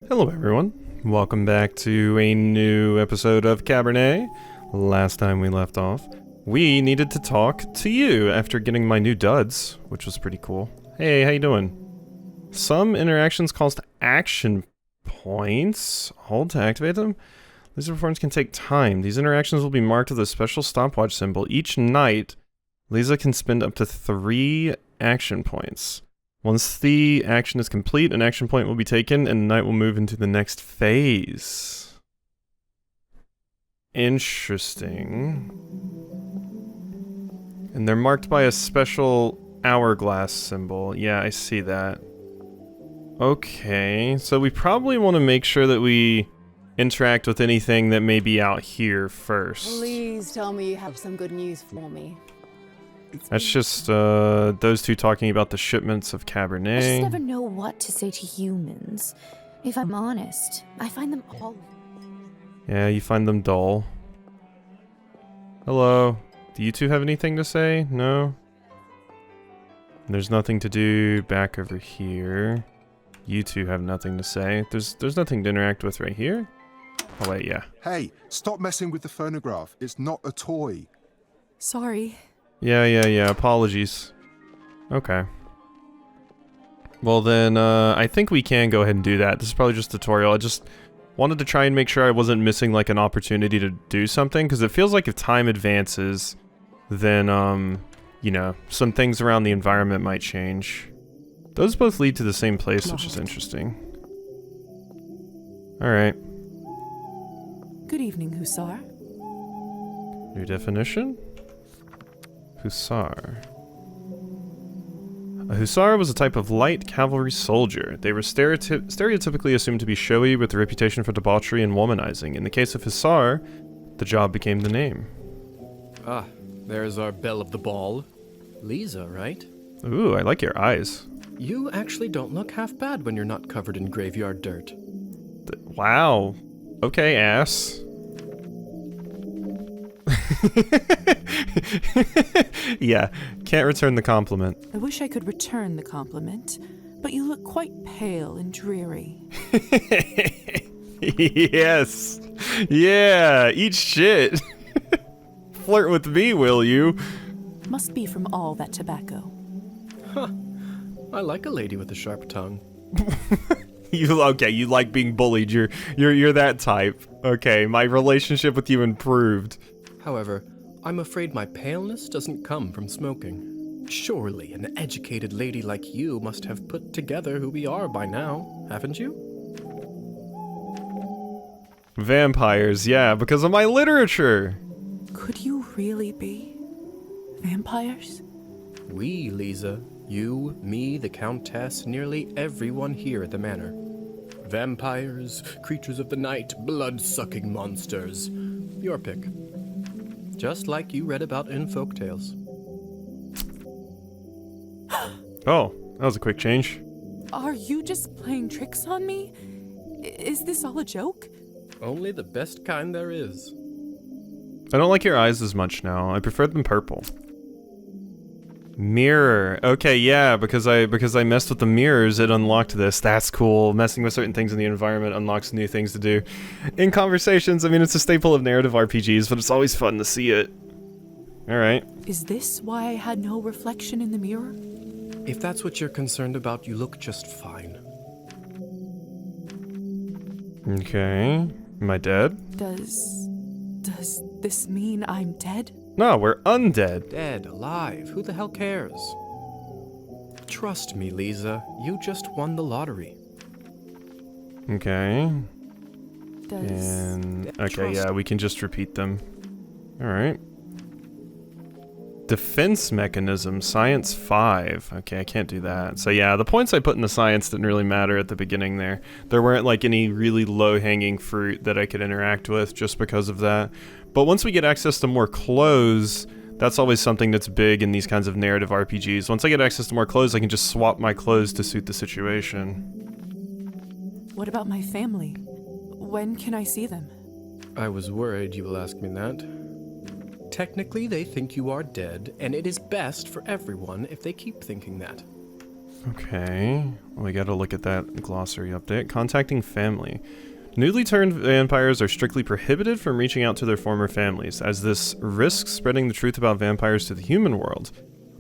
Hello everyone, welcome back to a new episode of Cabernet. Last time we left off, we needed to talk to you after getting my new duds, which was pretty cool. Hey, how you doing? Some interactions cost action points. Hold to activate them. These performance can take time. These interactions will be marked with a special stopwatch symbol. Each night, Lisa can spend up to 3 action points. Once the action is complete, an action point will be taken and the night will move into the next phase. Interesting. And they're marked by a special hourglass symbol. Yeah, I see that. Okay, so we probably want to make sure that we interact with anything that may be out here first. Please tell me you have some good news for me. That's just those two talking about the shipments of Cabernet. I just never know what to say to humans. If I'm honest, I find them all... Yeah, you find them dull. Hello. Do you two have anything to say? No? There's nothing to do back over here. You two have nothing to say. There's nothing to interact with right here? Oh wait, yeah. Hey, stop messing with the phonograph. It's not a toy. Sorry. Yeah, apologies. Okay. Well then, I think we can go ahead and do that. This is probably just a tutorial. I just wanted to try and make sure I wasn't missing like an opportunity to do something, because it feels like if time advances, then, you know, some things around the environment might change. Those both lead to the same place, which is interesting. Alright. Good evening, Hussar. New definition? Hussar. A hussar was a type of light cavalry soldier. They were stereotypically assumed to be showy with a reputation for debauchery and womanizing. In the case of Hussar, the job became the name. Ah, there's our belle of the ball. Lisa, right? Ooh, I like your eyes. You actually don't look half bad when you're not covered in graveyard dirt. Wow. Okay, ass. Yeah, can't return the compliment. I wish I could return the compliment, but you look quite pale and dreary. Yes. Yeah, eat shit. Flirt with me, will you? Must be from all that tobacco. Huh. I like a lady with a sharp tongue. You like being bullied. You're that type. Okay, my relationship with you improved. However, I'm afraid my paleness doesn't come from smoking. Surely an educated lady like you must have put together who we are by now, haven't you? Vampires, yeah, because of my literature. Could you really be vampires? We, Lisa. You, me, the Countess, nearly everyone here at the manor. Vampires, creatures of the night, blood-sucking monsters. Your pick. Just like you read about in folktales. Oh, that was a quick change. Are you just playing tricks on me? Is this all a joke? Only the best kind there is. I don't like your eyes as much now. I prefer them purple. Mirror. Okay, yeah, because I messed with the mirrors, it unlocked this. That's cool. Messing with certain things in the environment unlocks new things to do. In conversations, I mean, it's a staple of narrative RPGs, but it's always fun to see it. Alright. Is this why I had no reflection in the mirror? If that's what you're concerned about, you look just fine. Okay. Am I dead? Does this mean I'm dead? No, we're undead. Dead, alive, who the hell cares? Trust me, Lisa, you just won the lottery. Okay. Does... Okay, yeah, we can just repeat them. Alright. Defense mechanism, science 5. Okay, I can't do that. So yeah, the points I put in the science didn't really matter at the beginning there. There weren't like any really low-hanging fruit that I could interact with just because of that. But once we get access to more clothes, that's always something that's big in these kinds of narrative RPGs. Once I get access to more clothes, I can just swap my clothes to suit the situation. What about my family? When can I see them? I was worried you will ask me that. Technically, they think you are dead, and it is best for everyone if they keep thinking that. Okay, well, we gotta look at that glossary update. Contacting family. Newly turned vampires are strictly prohibited from reaching out to their former families, as this risks spreading the truth about vampires to the human world.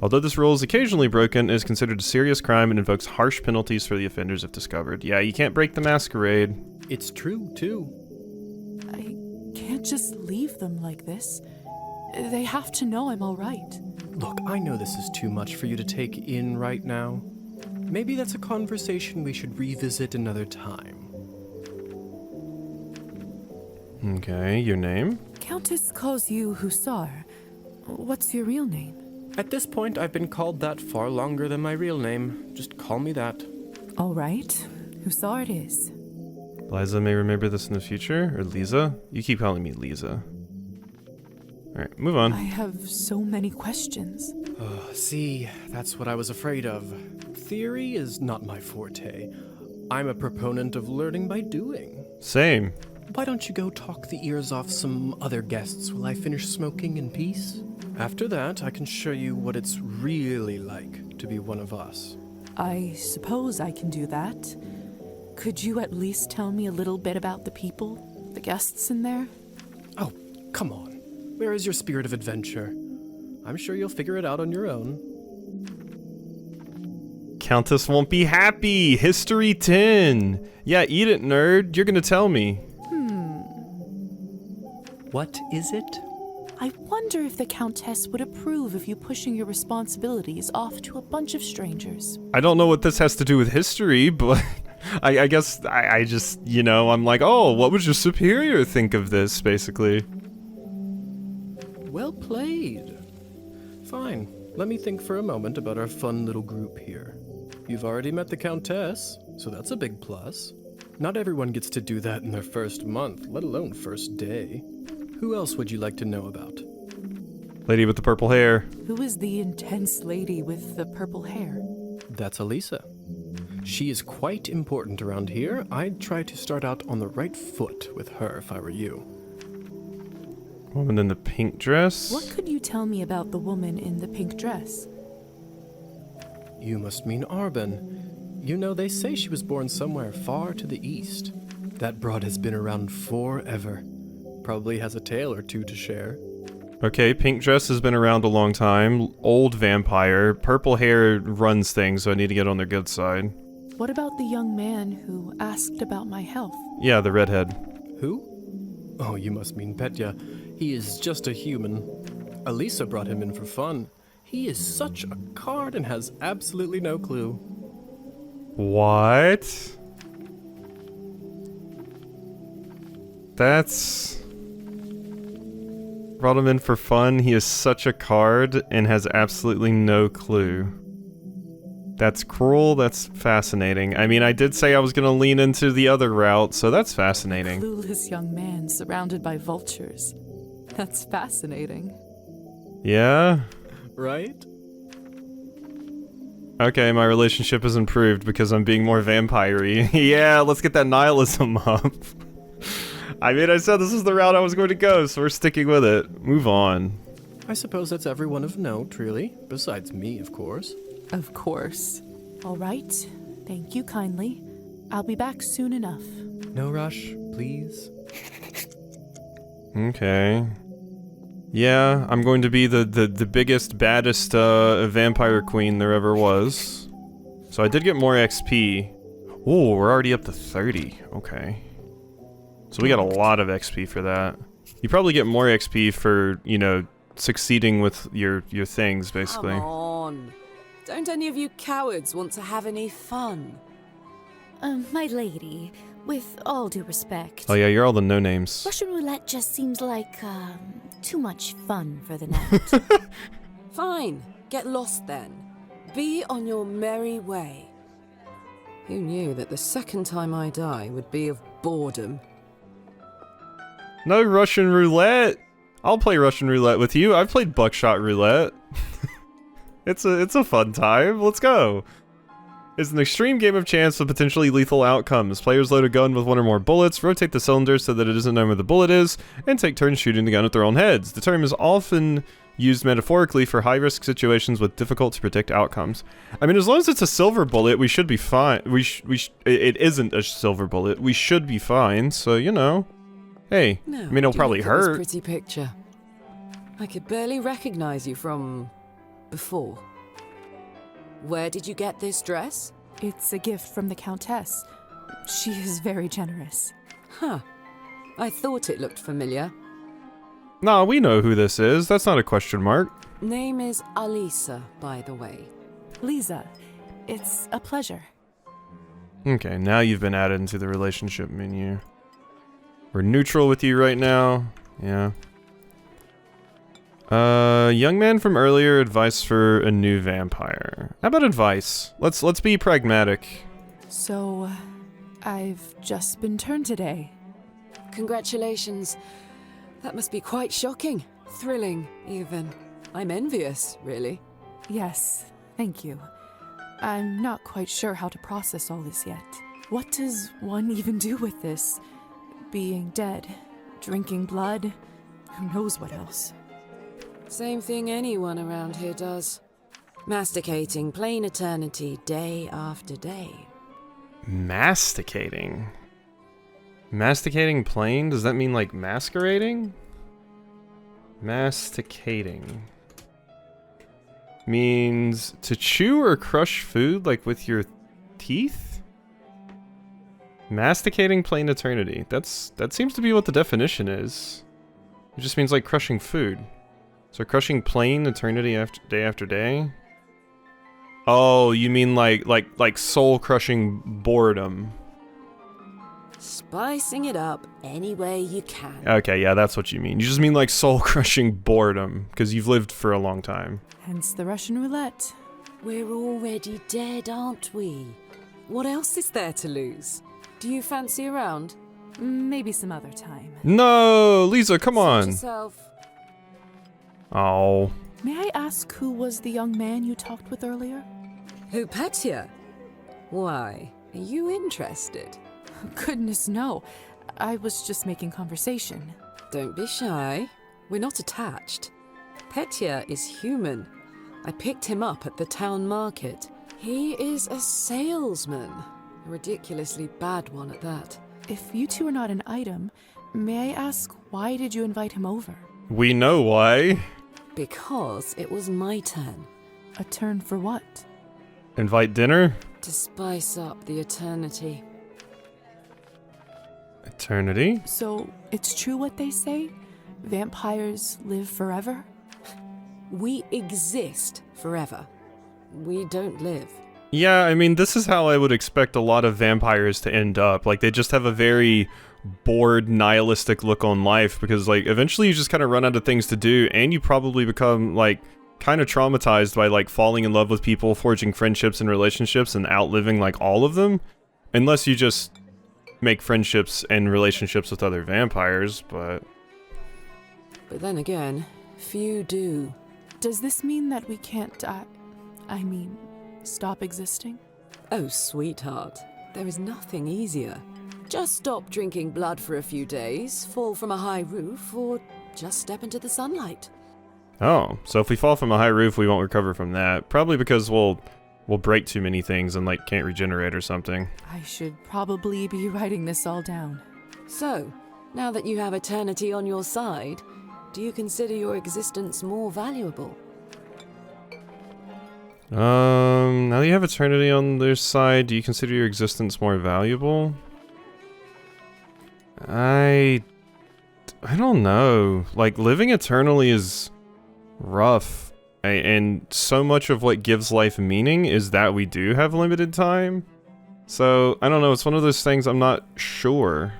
Although this rule is occasionally broken, it is considered a serious crime and invokes harsh penalties for the offenders if discovered. Yeah, you can't break the masquerade. It's true, too. I can't just leave them like this. They have to know I'm all right. Look, I know this is too much for you to take in right now. Maybe that's a conversation we should revisit another time. Okay, your name? Countess calls you Hussar. What's your real name? At this point, I've been called that far longer than my real name. Just call me that. All right, Hussar it is. Liza may remember this in the future, or Lisa? You keep calling me Lisa. Alright, move on. I have so many questions. See, that's what I was afraid of. Theory is not my forte. I'm a proponent of learning by doing. Same. Why don't you go talk the ears off some other guests while I finish smoking in peace? After that, I can show you what it's really like to be one of us. I suppose I can do that. Could you at least tell me a little bit about the people, the guests in there? Oh, come on. Where is your spirit of adventure? I'm sure you'll figure it out on your own. Countess won't be happy! History 10! Yeah, eat it, nerd. You're gonna tell me. What is it? I wonder if the Countess would approve of you pushing your responsibilities off to a bunch of strangers. I don't know what this has to do with history, but I guess I just, you know, I'm like, oh, what would your superior think of this, basically? Well played. Fine. Let me think for a moment about our fun little group here. You've already met the Countess, so that's a big plus. Not everyone gets to do that in their first month, let alone first day. Who else would you like to know about? Lady with the purple hair. Who is the intense lady with the purple hair? That's Elisa. She is quite important around here. I'd try to start out on the right foot with her if I were you. Woman in the pink dress. What could you tell me about the woman in the pink dress? You must mean Arben. You know, they say she was born somewhere far to the east. That broad has been around forever. Probably has a tale or two to share. Okay, pink dress has been around a long time. Old vampire. Purple hair runs things, so I need to get on their good side. What about the young man who asked about my health? Yeah, the redhead. Who? Oh, you must mean Petya. He is just a human. Elisa brought him in for fun. He is such a card and has absolutely no clue. What? That's... Brought him in for fun. He is such a card and has absolutely no clue. That's cruel. That's fascinating. I mean, I did say I was going to lean into the other route, so that's fascinating. Clueless young man surrounded by vultures. That's fascinating. Yeah? Right? Okay, my relationship has improved because I'm being more vampire-y. Yeah, let's get that nihilism up. I mean, I said this is the route I was going to go, so we're sticking with it. Move on. I suppose that's everyone of note, really. Besides me, of course. Of course. All right. Thank you kindly. I'll be back soon enough. No rush, please. Okay. Yeah, I'm going to be the biggest, baddest vampire queen there ever was. So I did get more XP. Ooh, we're already up to 30. Okay. So we got a lot of XP for that. You probably get more XP for, you know, succeeding with your things, basically. Come on. Don't any of you cowards want to have any fun? My lady, with all due respect, Oh yeah, you're all the no-names. Russian roulette just seems like, too much fun for the night. Fine. Get lost then. Be on your merry way. Who knew that the second time I die would be of boredom? No Russian roulette! I'll play Russian roulette with you. I've played buckshot roulette. It's a fun time. Let's go. It's an extreme game of chance with potentially lethal outcomes. Players load a gun with one or more bullets, rotate the cylinders so that it isn't known where the bullet is, and take turns shooting the gun at their own heads. The term is often used metaphorically for high-risk situations with difficult-to-predict outcomes. I mean, as long as it's a silver bullet, we should be fine. It isn't a silver bullet. We should be fine, so, you know. Hey, No, I mean, it'll probably look at this hurt. pretty picture. I could barely recognize you from before. Where did you get this dress? It's a gift from the Countess. She is very generous. Huh. I thought it looked familiar. Nah, we know who this is. That's not a question mark. Name is Alisa, by the way. Lisa, it's a pleasure. Okay, now you've been added into the relationship menu. We're neutral with you right now. Yeah. Young man from earlier, advice for a new vampire. How about advice? Let's be pragmatic. So, I've just been turned today. Congratulations. That must be quite shocking. Thrilling, even. I'm envious, really. Yes, thank you. I'm not quite sure how to process all this yet. What does one even do with this? Being dead, drinking blood, who knows what else? Same thing anyone around here does. Masticating plain eternity day after day. Masticating? Masticating plain? Does that mean like masquerading? Masticating. Means to chew or crush food like with your teeth? Masticating plain eternity. That seems to be what the definition is. It just means like crushing food. So crushing plain eternity after day? Oh, you mean like soul crushing boredom. Spicing it up any way you can. Okay, yeah, that's what you mean. You just mean like soul crushing boredom because you've lived for a long time. Hence the Russian roulette. We're already dead, aren't we? What else is there to lose? Do you fancy a round? Maybe some other time. No, Lisa, come Suit on. yourself. Oh. May I ask who was the young man you talked with earlier? Who pet you? Why? Are you interested? Goodness, no. I was just making conversation. Don't be shy. We're not attached. Petya is human. I picked him up at the town market. He is a salesman. A ridiculously bad one at that. If you two are not an item, may I ask why did you invite him over? We know why. Because it was my turn. A turn for what? Invite dinner? To spice up the eternity. Eternity? So, it's true what they say? Vampires live forever? We exist forever. We don't live. Yeah, I mean, this is how I would expect a lot of vampires to end up. Like, they just have a very bored, nihilistic look on life because, like, eventually you just kind of run out of things to do and you probably become, like, kind of traumatized by, like, falling in love with people, forging friendships and relationships and outliving, like, all of them. Unless you just make friendships and relationships with other vampires, but... But then again, few do. Does this mean that we can't, stop existing? Oh, sweetheart, there is nothing easier. Just stop drinking blood for a few days, fall from a high roof, or just step into the sunlight. Oh, so if we fall from a high roof, we won't recover from that. Probably because we'll break too many things and, like, can't regenerate or something. I should probably be writing this all down. So, now that you have eternity on your side, do you consider your existence more valuable? Now that you have eternity on their side, do you consider your existence more valuable? I don't know. Like, living eternally is rough. And so much of what gives life meaning is that we do have limited time. So, I don't know, it's one of those things I'm not sure.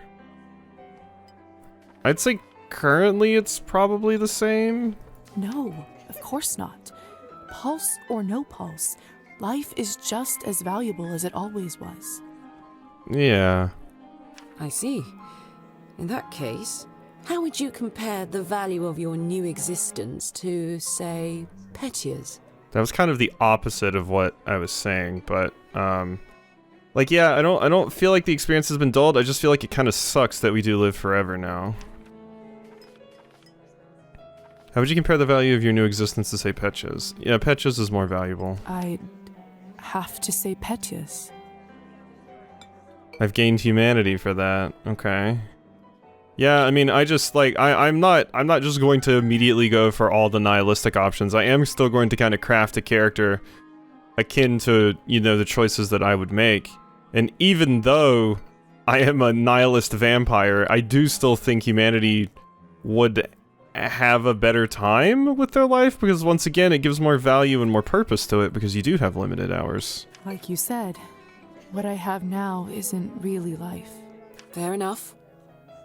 I'd say currently it's probably the same. No, of course not. Pulse or no pulse, life is just as valuable as it always was. Yeah. I see. In that case, how would you compare the value of your new existence to, say, Petya's? That was kind of the opposite of what I was saying, but, like, yeah, I don't feel like the experience has been dulled, I just feel like it kind of sucks that we do live forever now. How would you compare the value of your new existence to, say, Petya's? Yeah, Petya's is more valuable. I'd have to say Petya's. I've gained humanity for that. Okay. Yeah, I mean, I just, like, I'm not just going to immediately go for all the nihilistic options. I am still going to kind of craft a character akin to, you know, the choices that I would make. And even though I am a nihilist vampire, I do still think humanity would have a better time with their life, because once again, it gives more value and more purpose to it because you do have limited hours. Like you said, what I have now isn't really life. Fair enough.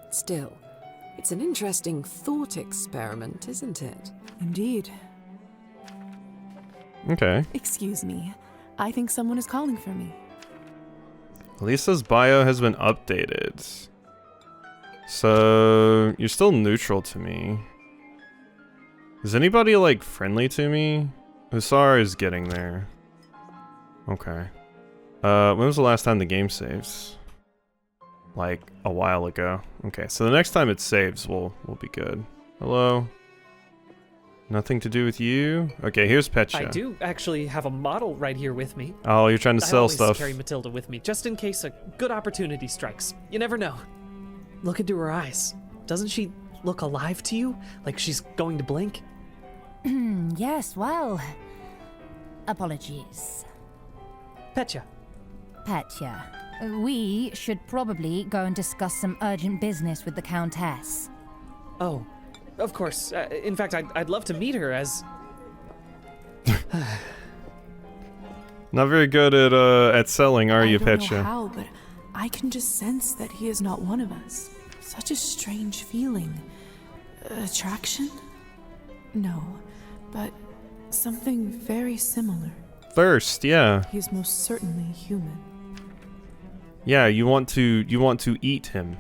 Still, it's an interesting thought experiment, isn't it? Indeed. Okay. Excuse me. I think someone is calling for me. Lisa's bio has been updated. So, you're still neutral to me. Is anybody, like, friendly to me? Hussar is getting there. Okay. When was the last time the game saves? Like, a while ago. Okay, so the next time it saves, we'll be good. Hello? Nothing to do with you? Okay, here's Petya. I do actually have a model right here with me. Oh, you're trying to I sell always stuff. carry Matilda with me, just in case a good opportunity strikes. You never know. Look into her eyes. Doesn't she look alive to you? Like she's going to blink? Yes, well... Apologies. Petya. Petya, we should probably go and discuss some urgent business with the Countess. Oh, of course. In fact, I'd love to meet her as... Not very good at selling, are you, I don't know Petya? how, but I can just sense that he is not one of us. Such a strange feeling. Attraction? No, but something very similar. Thirst, yeah. He is most certainly human. Yeah, you want to eat him.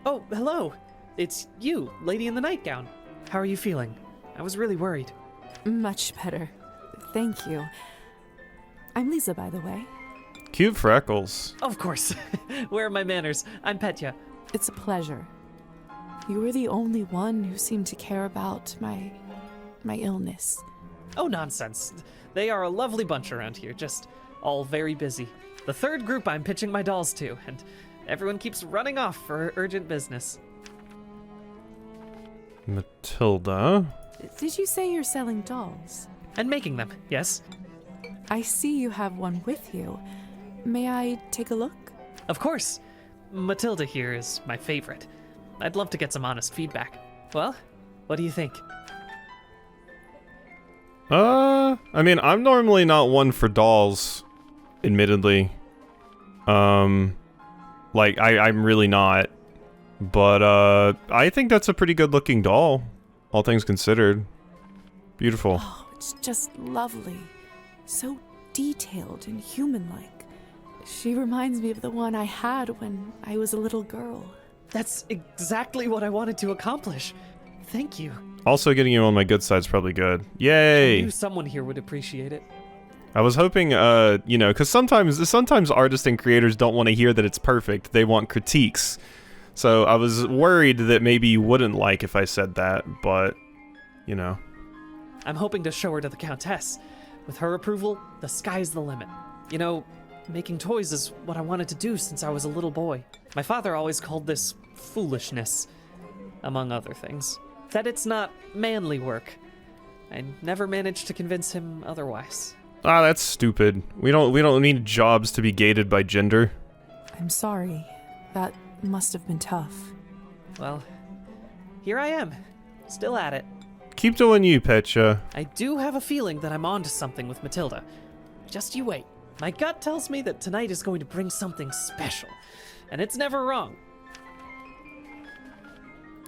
Oh, hello. It's you, lady in the nightgown. How are you feeling? I was really worried. Much better. Thank you. I'm Lisa, by the way. Cute freckles. Of course. Where are my manners? I'm Petya. It's a pleasure. You were the only one who seemed to care about my illness. Oh, nonsense. They are a lovely bunch around here, just all very busy. The third group I'm pitching my dolls to, and everyone keeps running off for urgent business. Matilda. Did you say you're selling dolls? And making them, yes? I see you have one with you. May I take a look? Of course. Matilda here is my favorite. I'd love to get some honest feedback. Well, what do you think? I mean, I'm normally not one for dolls, admittedly. Like, I'm really not. But, I think that's a pretty good looking doll, all things considered. Beautiful. Oh, it's just lovely. So detailed and human-like. She reminds me of the one I had when I was a little girl. That's exactly what I wanted to accomplish. Thank you. Also, getting you on my good side's probably good. I Yay! knew someone here would appreciate it. I was hoping, you know, because sometimes artists and creators don't want to hear that it's perfect. They want critiques. So I was worried that maybe you wouldn't like if I said that, but, you know. I'm hoping to show her to the Countess. With her approval, the sky's the limit. You know, making toys is what I wanted to do since I was a little boy. My father always called this foolishness, among other things. That it's not manly work. I never managed to convince him otherwise. Ah, that's stupid. We don't need jobs to be gated by gender. I'm sorry. That must have been tough. Well, here I am, still at it. Keep doing you, Petya. I do have a feeling that I'm onto something with Matilda. Just you wait. My gut tells me that tonight is going to bring something special, and it's never wrong.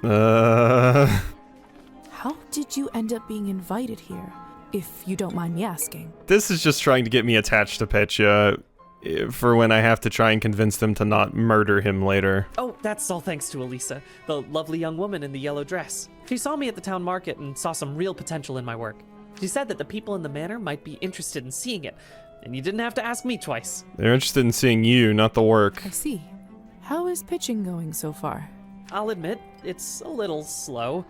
How did you end up being invited here, if you don't mind me asking? This is just trying to get me attached to Petya for when I have to try and convince them to not murder him later. Oh, that's all thanks to Elisa, the lovely young woman in the yellow dress. She saw me at the town market and saw some real potential in my work. She said that the people in the manor might be interested in seeing it, and you didn't have to ask me twice. They're interested in seeing you, not the work. I see. How is pitching going so far? I'll admit, it's a little slow.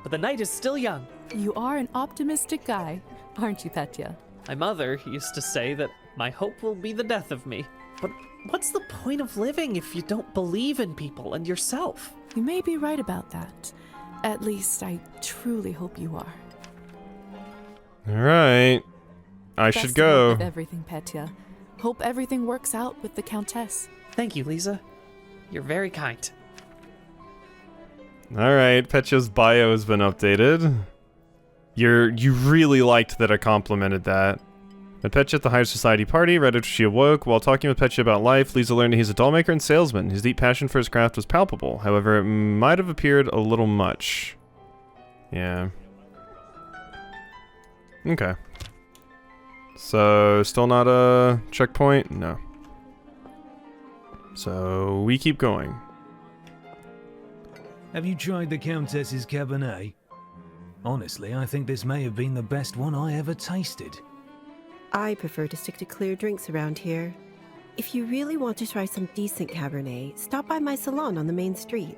but the night is still young. You are an optimistic guy, aren't you, Petya? My mother used to say that my hope will be the death of me. But what's the point of living if you don't believe in people and yourself? You may be right about that. At least I truly hope you are. Alright. I Best should of luck go. with everything, Petya. Hope everything works out with the Countess. Thank you, Lisa. You're very kind. Alright, Petya's bio has been updated. You really liked that I complimented that. Met Petya at the Higher Society party, right after she awoke. While talking with Petya about life, Lisa learned that he's a dollmaker and salesman. His deep passion for his craft was palpable. However, it might have appeared a little much. Yeah. Okay. So, still not a checkpoint? No. So, we keep going. Have you tried the Countess's Cabernet? Honestly, I think this may have been the best one I ever tasted. I prefer to stick to clear drinks around here. If you really want to try some decent Cabernet, stop by my salon on the main street.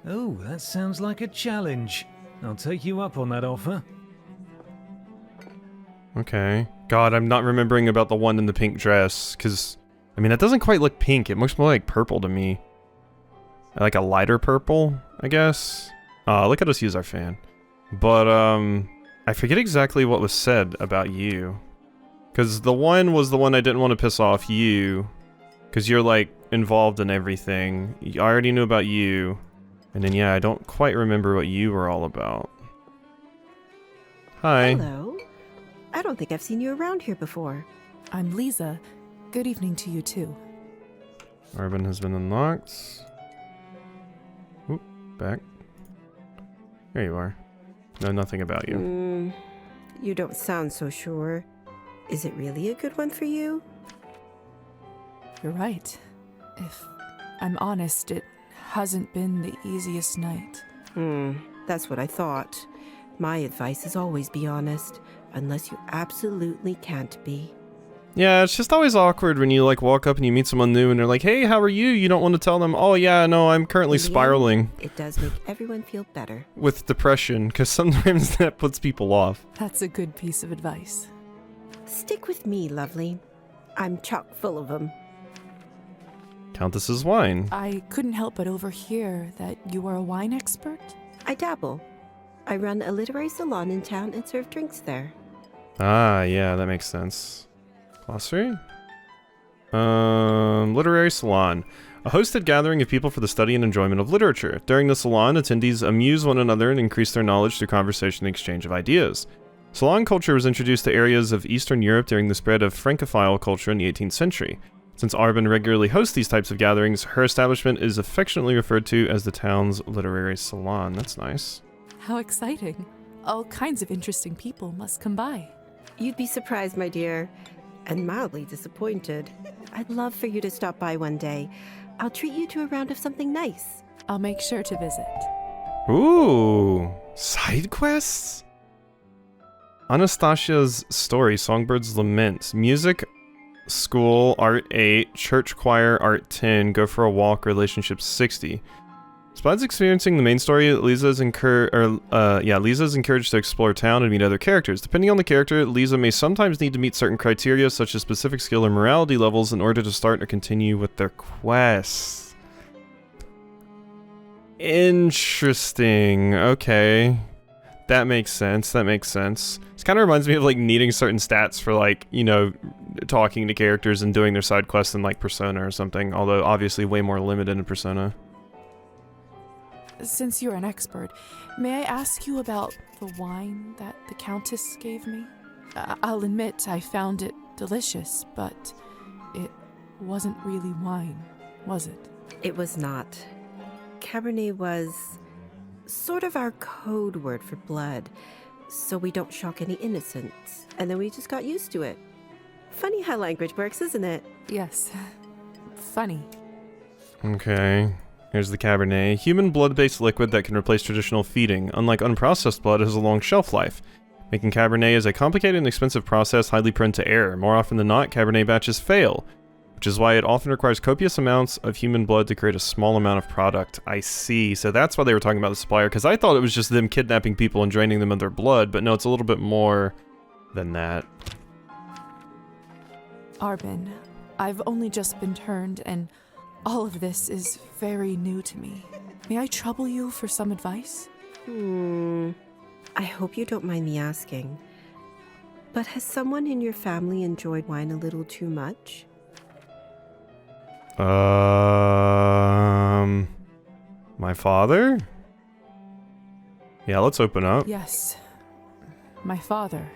Oh, that sounds like a challenge. I'll take you up on that offer. Okay. God, I'm not remembering about the one in the pink dress, because, I mean, that doesn't quite look pink. It looks more like purple to me. Like a lighter purple, I guess. Look at us use our fan. But, I forget exactly what was said about you. Because the one was the one I didn't want to piss off you. Because you're, like, involved in everything. I already knew about you. And then, yeah, I don't quite remember what you were all about. Hi. Hello. I don't think I've seen you around here before. I'm Lisa. Good evening to you, too. Arbin has been unlocked. Oop, back. There you are. Know nothing about you. You don't sound so sure. Is it really a good one for you? You're right. If I'm honest, it hasn't been the easiest night. That's what I thought. My advice is always be honest, unless you absolutely can't be. Yeah, it's just always awkward when you like walk up and you meet someone new and they're like, hey, how are you? You don't want to tell them, oh yeah, no, I'm currently In the end, spiraling it does make everyone feel better. with depression, because sometimes that puts people off. That's a good piece of advice. Stick with me, lovely. I'm chock full of them. Countess's wine. I couldn't help but overhear that you are a wine expert. I dabble. I run a literary salon in town and serve drinks there. Ah, yeah, that makes sense. Glossary? Literary salon. A hosted gathering of people for the study and enjoyment of literature. During the salon, attendees amuse one another and increase their knowledge through conversation and exchange of ideas. Salon culture was introduced to areas of Eastern Europe during the spread of Francophile culture in the 18th century. Since Arbin regularly hosts these types of gatherings, her establishment is affectionately referred to as the town's literary salon. That's nice. How exciting. All kinds of interesting people must come by. You'd be surprised, my dear, and mildly disappointed. I'd love for you to stop by one day. I'll treat you to a round of something nice. I'll make sure to visit. Ooh, side quests? Anastasia's story, Songbird's Lament, music, school, art 8, church choir, art 10, go for a walk, relationship 60. Besides experiencing the main story, Lisa is encouraged to explore town and meet other characters. Depending on the character, Lisa may sometimes need to meet certain criteria, such as specific skill or morality levels, in order to start or continue with their quests. Interesting. Okay. That makes sense. That makes sense. This kind of reminds me of, like, needing certain stats for, like, you know, talking to characters and doing their side quests in, like, Persona or something, although obviously way more limited in Persona. Since you're an expert, may I ask you about the wine that the Countess gave me? I'll admit I found it delicious, but it wasn't really wine, was it? It was not. Cabernet was sort of our code word for blood, so we don't shock any innocents. And then we just got used to it. Funny how language works, isn't it? Yes. Funny. Okay. Here's the Cabernet. Human blood-based liquid that can replace traditional feeding. Unlike unprocessed blood, it has a long shelf life. Making Cabernet is a complicated and expensive process highly prone to error. More often than not, Cabernet batches fail. which is why it often requires copious amounts of human blood to create a small amount of product. I see. So that's why they were talking about the supplier, because I thought it was just them kidnapping people and draining them of their blood, but no, it's a little bit more than that. Arbin, I've only just been turned, and all of this is very new to me. May I trouble you for some advice? I hope you don't mind me asking, but has someone in your family enjoyed wine a little too much? My father? Yeah, let's open up. Yes. My father.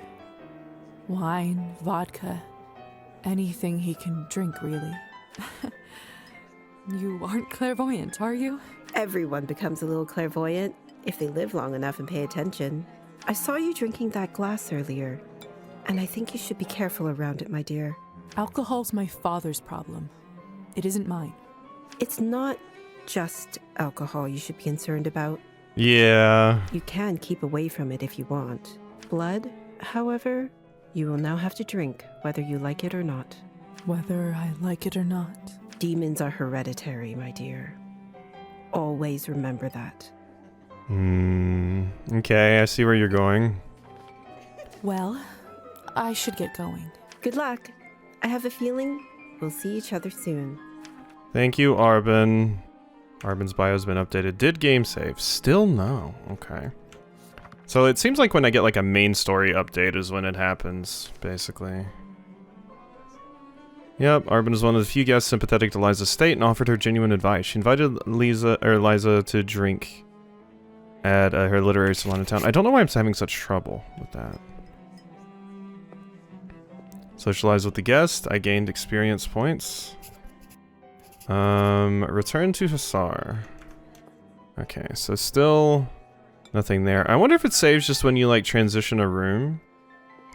Wine, vodka, anything he can drink, really. You aren't clairvoyant, are you? Everyone becomes a little clairvoyant if they live long enough and pay attention. I saw you drinking that glass earlier, and I think you should be careful around it, my dear. Alcohol's my father's problem. It isn't mine. It's not just alcohol you should be concerned about. Yeah. You can keep away from it if you want. Blood, however, you will now have to drink, whether you like it or not. Whether I like it or not. Demons are hereditary, my dear. Always remember that. Okay, I see where you're going. Well, I should get going. Good luck. I have a feeling we'll see each other soon. Thank you, Arbin. Arbin's bio's been updated. Did game save? Still no. Okay. So it seems like when I get like a main story update is when it happens, basically. Yep, Arbin is one of the few guests sympathetic to Liza's state and offered her genuine advice. She invited Liza to drink at her literary salon in town. I don't know why I'm having such trouble with that. Socialize with the guest. I gained experience points. Return to Hussar. Okay, so still nothing there. I wonder if it saves just when you like transition a room.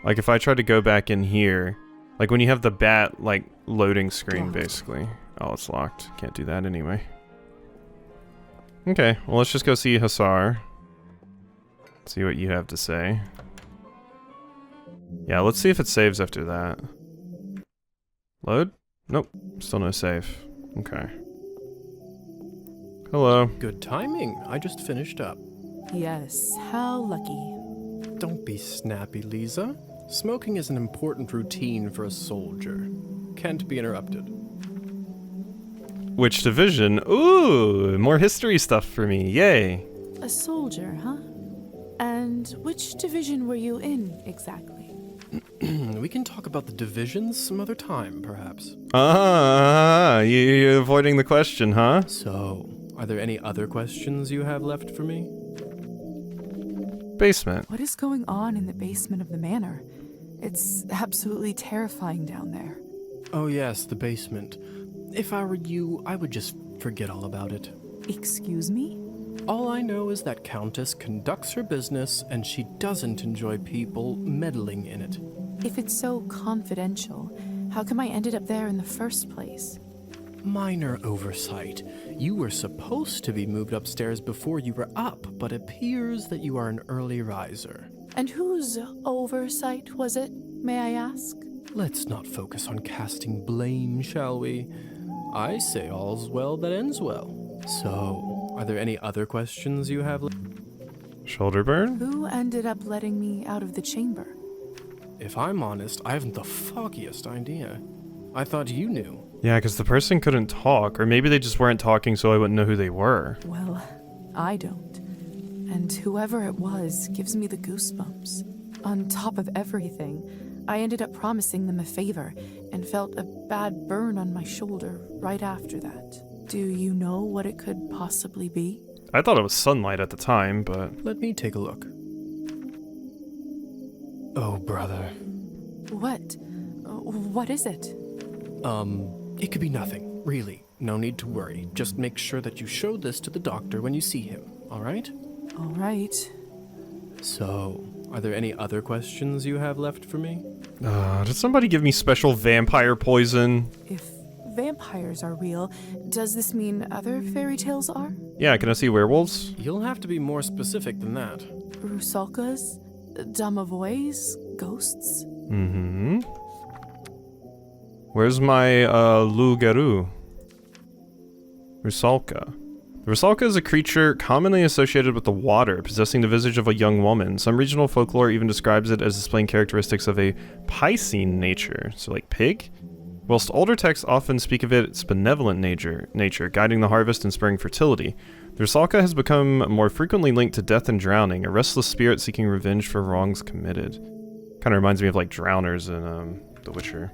Like if I try to go back in here, like when you have the bat like loading screen Locked. basically. Oh, it's locked. Can't do that anyway. Okay, well let's just go see Hussar. See what you have to say. Yeah, let's see if it saves after that. Load? Nope, still no save. Okay. Hello. Good timing. I just finished up. Yes, how lucky. Don't be snappy, Lisa. Smoking is an important routine for a soldier. Can't be interrupted. Which division? Ooh, more history stuff for me. Yay. A soldier, huh? And which division were you in, exactly? We can talk about the divisions some other time, perhaps. You're avoiding the question, huh? So, are there any other questions you have left for me? Basement. What is going on in the basement of the manor? It's absolutely terrifying down there. Oh yes, the basement. If I were you, I would just forget all about it. Excuse me? All I know is that Countess conducts her business and she doesn't enjoy people meddling in it. If it's so confidential, how come I ended up there in the first place? Minor oversight. You were supposed to be moved upstairs before you were up, but appears that you are an early riser. And whose oversight was it, may I ask? Let's not focus on casting blame, shall we? I say all's well that ends well. So, are there any other questions you have? Shoulder burn? Who ended up letting me out of the chamber? If I'm honest, I haven't the foggiest idea. I thought you knew. Yeah, because the person couldn't talk, or maybe they just weren't talking so I wouldn't know who they were. Well, I don't. And whoever it was gives me the goosebumps. On top of everything, I ended up promising them a favor and felt a bad burn on my shoulder right after that. Do you know what it could possibly be? I thought it was sunlight at the time, but... Let me take a look. Oh, brother. What? What is it? It could be nothing, really. No need to worry. Just make sure that you show this to the doctor when you see him, all right? All right. So, are there any other questions you have left for me? Did somebody give me special vampire poison? If vampires are real, does this mean other fairy tales are? Yeah, can I see werewolves? You'll have to be more specific than that. Rusalkas? Domovoys? Ghosts? Mm-hmm. Where's my loup-garou? Rusalka. The Rusalka is a creature commonly associated with the water, possessing the visage of a young woman. Some regional folklore even describes it as displaying characteristics of a Piscean nature, so like pig? Whilst older texts often speak of its benevolent nature, guiding the harvest and spurring fertility. The Rusalka has become more frequently linked to death and drowning, a restless spirit seeking revenge for wrongs committed. Kind of reminds me of like drowners in The Witcher.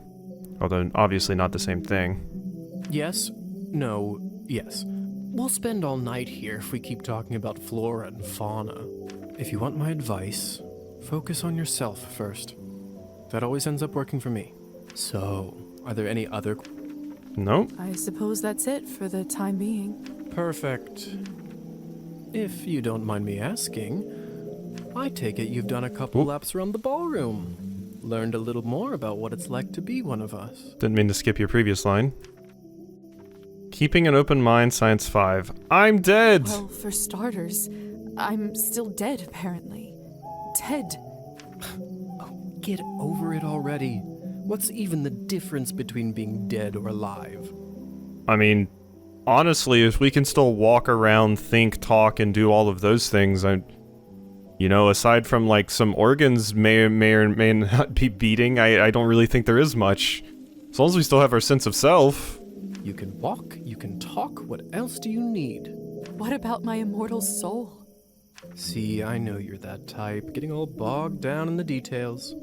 Although obviously not the same thing. Yes, no, yes. We'll spend all night here if we keep talking about flora and fauna. If you want my advice, focus on yourself first. That always ends up working for me. So, are there any other... Nope. I suppose that's it for the time being. Perfect. If you don't mind me asking, I take it you've done a couple laps around the ballroom. Learned a little more about what it's like to be one of us. Didn't mean to skip your previous line. Keeping an open mind, Science 5. I'm dead! Well, for starters, I'm still dead, apparently. Dead. Oh, get over it already. What's even the difference between being dead or alive? I mean, honestly, if we can still walk around, think, talk, and do all of those things, you know, aside from like some organs may or may not be beating, I don't really think there is much. As long as we still have our sense of self. You can walk, you can talk, what else do you need? What about my immortal soul? See, I know you're that type, getting all bogged down in the details.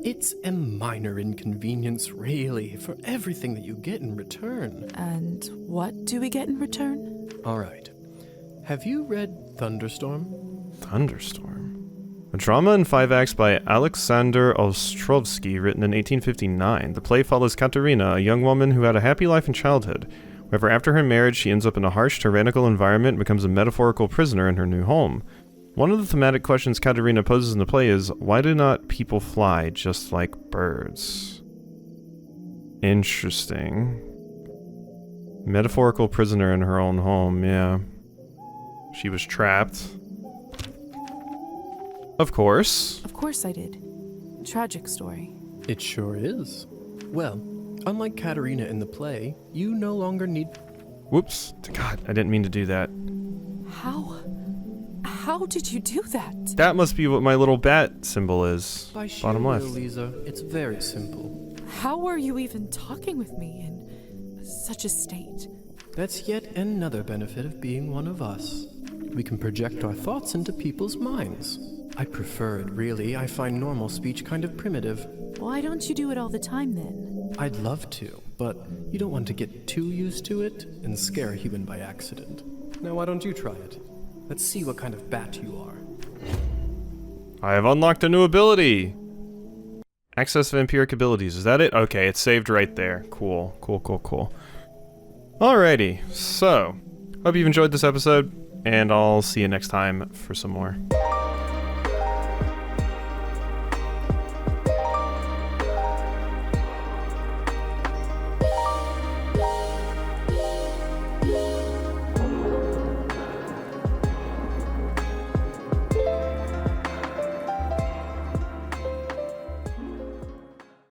It's a minor inconvenience, really, for everything that you get in return. And what do we get in return? Alright. Have you read Thunderstorm? Thunderstorm? A drama in 5 acts by Alexander Ostrovsky, written in 1859. The play follows Katerina, a young woman who had a happy life in childhood. However, after her marriage, she ends up in a harsh, tyrannical environment and becomes a metaphorical prisoner in her new home. One of the thematic questions Katerina poses in the play is, why do not people fly just like birds? Interesting. Metaphorical prisoner in her own home, yeah. She was trapped. Of course. Of course I did. Tragic story. It sure is. Well, unlike Katerina in the play, you no longer need... Whoops. God, I didn't mean to do that. How did you do that? That must be what my little bat symbol is. By sheer Bottom left. will, Lisa, it's very simple. How were you even talking with me in such a state? That's yet another benefit of being one of us. We can project our thoughts into people's minds. I prefer it, really. I find normal speech kind of primitive. Why don't you do it all the time, then? I'd love to, but you don't want to get too used to it and scare a human by accident. Now, why don't you try it? Let's see what kind of bat you are. I have unlocked a new ability! Access vampiric abilities. Is that it? Okay, it's saved right there. Cool. Cool. Alrighty, so, hope you've enjoyed this episode, and I'll see you next time for some more.